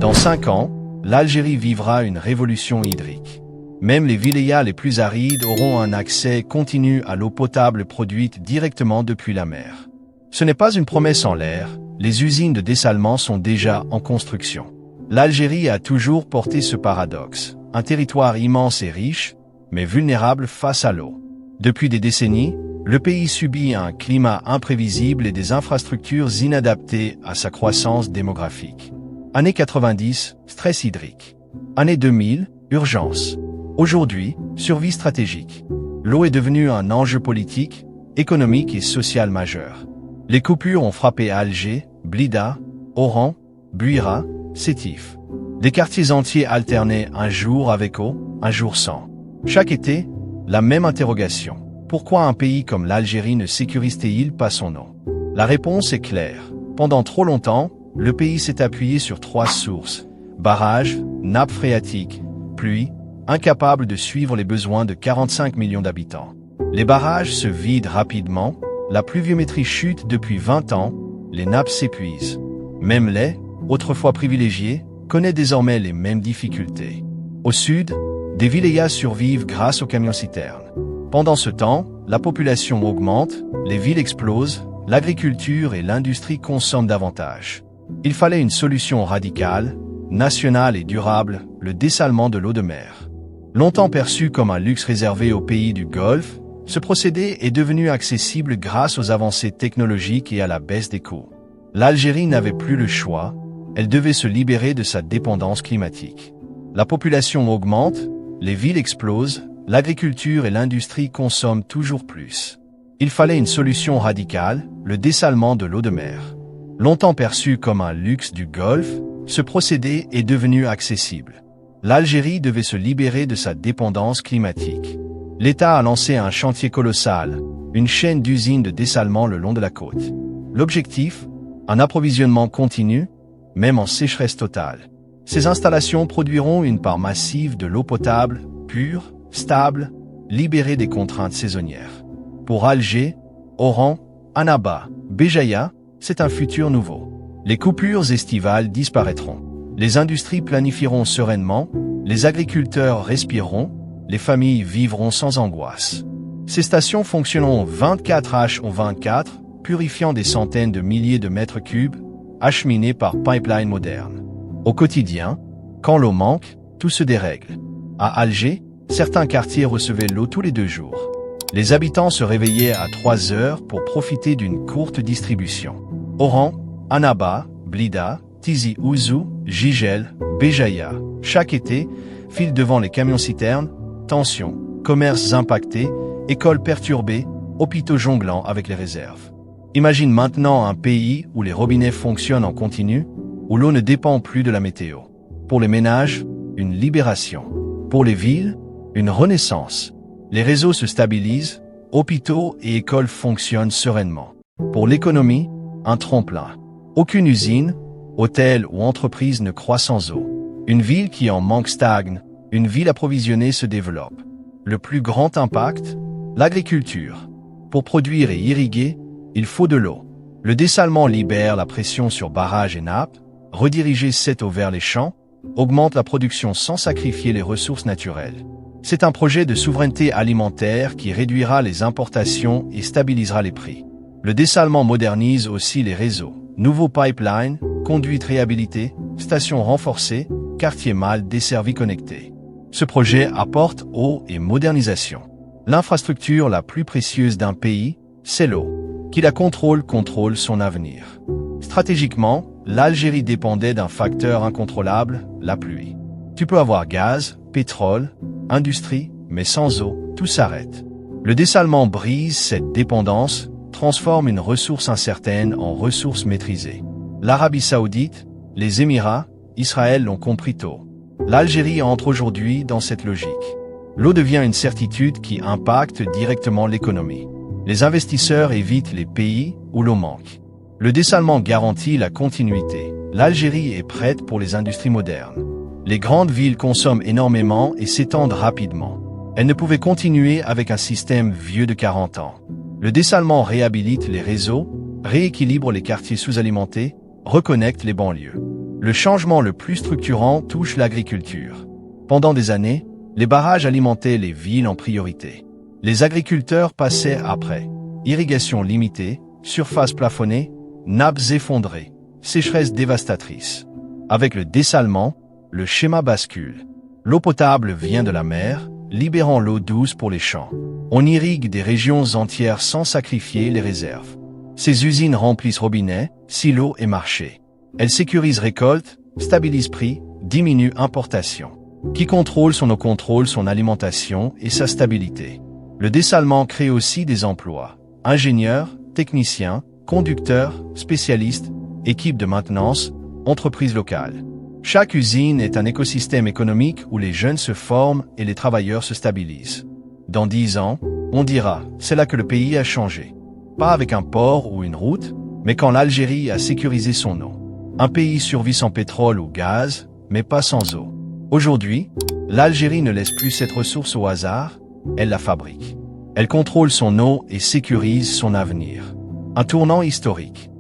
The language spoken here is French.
Dans 5 ans, l'Algérie vivra une révolution hydrique. Même les vilayas les plus arides auront un accès continu à l'eau potable produite directement depuis la mer. Ce n'est pas une promesse en l'air, les usines de dessalement sont déjà en construction. L'Algérie a toujours porté ce paradoxe, un territoire immense et riche, mais vulnérable face à l'eau. Depuis des décennies, le pays subit un climat imprévisible et des infrastructures inadaptées à sa croissance démographique. Années 90, stress hydrique. Année 2000, urgence. Aujourd'hui, survie stratégique. L'eau est devenue un enjeu politique, économique et social majeur. Les coupures ont frappé Alger, Blida, Oran, Buira, Sétif. Des quartiers entiers alternaient un jour avec eau, un jour sans. Chaque été, la même interrogation. Pourquoi un pays comme l'Algérie ne sécurisait-il pas son eau? La réponse est claire. Pendant trop longtemps, le pays s'est appuyé sur 3 sources. Barrages, nappes phréatiques, pluie, incapable de suivre les besoins de 45 millions d'habitants. Les barrages se vident rapidement, la pluviométrie chute depuis 20 ans, les nappes s'épuisent. Même lait, autrefois privilégié, connaît désormais les mêmes difficultés. Au sud, des vilayas survivent grâce aux camions-citernes. Pendant ce temps, la population augmente, les villes explosent, l'agriculture et l'industrie consomment davantage. Il fallait une solution radicale, nationale et durable, le dessalement de l'eau de mer. Longtemps perçu comme un luxe réservé aux pays du Golfe, ce procédé est devenu accessible grâce aux avancées technologiques et à la baisse des coûts. L'Algérie n'avait plus le choix, elle devait se libérer de sa dépendance climatique. La population augmente, les villes explosent, l'agriculture et l'industrie consomment toujours plus. Il fallait une solution radicale, le dessalement de l'eau de mer. Longtemps perçu comme un luxe du Golfe, ce procédé est devenu accessible. L'Algérie devait se libérer de sa dépendance climatique. L'État a lancé un chantier colossal, une chaîne d'usines de dessalement le long de la côte. L'objectif, un approvisionnement continu, même en sécheresse totale. Ces installations produiront une part massive de l'eau potable, pure, stable, libérée des contraintes saisonnières. Pour Alger, Oran, Annaba, Béjaïa, c'est un futur nouveau. Les coupures estivales disparaîtront. Les industries planifieront sereinement, les agriculteurs respireront, les familles vivront sans angoisse. Ces stations fonctionneront 24h/24, purifiant des centaines de milliers de mètres cubes, acheminés par pipeline moderne. Au quotidien, quand l'eau manque, tout se dérègle. À Alger, certains quartiers recevaient l'eau tous les 2 jours. Les habitants se réveillaient à 3 heures pour profiter d'une courte distribution. Oran, Annaba, Blida, Tizi Ouzou, Jijel, Béjaïa, chaque été, filent devant les camions-citernes, tensions, commerces impactés, écoles perturbées, hôpitaux jonglant avec les réserves. Imagine maintenant un pays où les robinets fonctionnent en continu, où l'eau ne dépend plus de la météo. Pour les ménages, une libération. Pour les villes, une renaissance. Les réseaux se stabilisent, hôpitaux et écoles fonctionnent sereinement. Pour l'économie, un tremplin. Aucune usine, hôtel ou entreprise ne croît sans eau. Une ville qui en manque stagne, une ville approvisionnée se développe. Le plus grand impact, l'agriculture. Pour produire et irriguer, il faut de l'eau. Le dessalement libère la pression sur barrages et nappes, rediriger cette eau vers les champs, augmente la production sans sacrifier les ressources naturelles. C'est un projet de souveraineté alimentaire qui réduira les importations et stabilisera les prix. Le dessalement modernise aussi les réseaux. Nouveaux pipelines, conduites réhabilitées, stations renforcées, quartiers mal desservis connectés. Ce projet apporte eau et modernisation. L'infrastructure la plus précieuse d'un pays, c'est l'eau. Qui la contrôle son avenir. Stratégiquement, l'Algérie dépendait d'un facteur incontrôlable, la pluie. Tu peux avoir gaz, pétrole, industrie, mais sans eau, tout s'arrête. Le dessalement brise cette dépendance, transforme une ressource incertaine en ressource maîtrisée. L'Arabie Saoudite, les Émirats, Israël l'ont compris tôt. L'Algérie entre aujourd'hui dans cette logique. L'eau devient une certitude qui impacte directement l'économie. Les investisseurs évitent les pays où l'eau manque. Le dessalement garantit la continuité. L'Algérie est prête pour les industries modernes. Les grandes villes consomment énormément et s'étendent rapidement. Elles ne pouvaient continuer avec un système vieux de 40 ans. Le dessalement réhabilite les réseaux, rééquilibre les quartiers sous-alimentés, reconnecte les banlieues. Le changement le plus structurant touche l'agriculture. Pendant des années, les barrages alimentaient les villes en priorité. Les agriculteurs passaient après. Irrigation limitée, surface plafonnée, nappes effondrées, sécheresse dévastatrice. Avec le dessalement, le schéma bascule. L'eau potable vient de la mer, libérant l'eau douce pour les champs. On irrigue des régions entières sans sacrifier les réserves. Ces usines remplissent robinets, silos et marchés. Elles sécurisent récoltes, stabilisent prix, diminuent importation. Qui contrôle son alimentation et sa stabilité. Le dessalement crée aussi des emplois. Ingénieurs, techniciens, conducteurs, spécialistes, équipes de maintenance, entreprises locales. Chaque usine est un écosystème économique où les jeunes se forment et les travailleurs se stabilisent. Dans 10 ans, on dira, c'est là que le pays a changé. Pas avec un port ou une route, mais quand l'Algérie a sécurisé son eau. Un pays survit sans pétrole ou gaz, mais pas sans eau. Aujourd'hui, l'Algérie ne laisse plus cette ressource au hasard, elle la fabrique. Elle contrôle son eau et sécurise son avenir. Un tournant historique.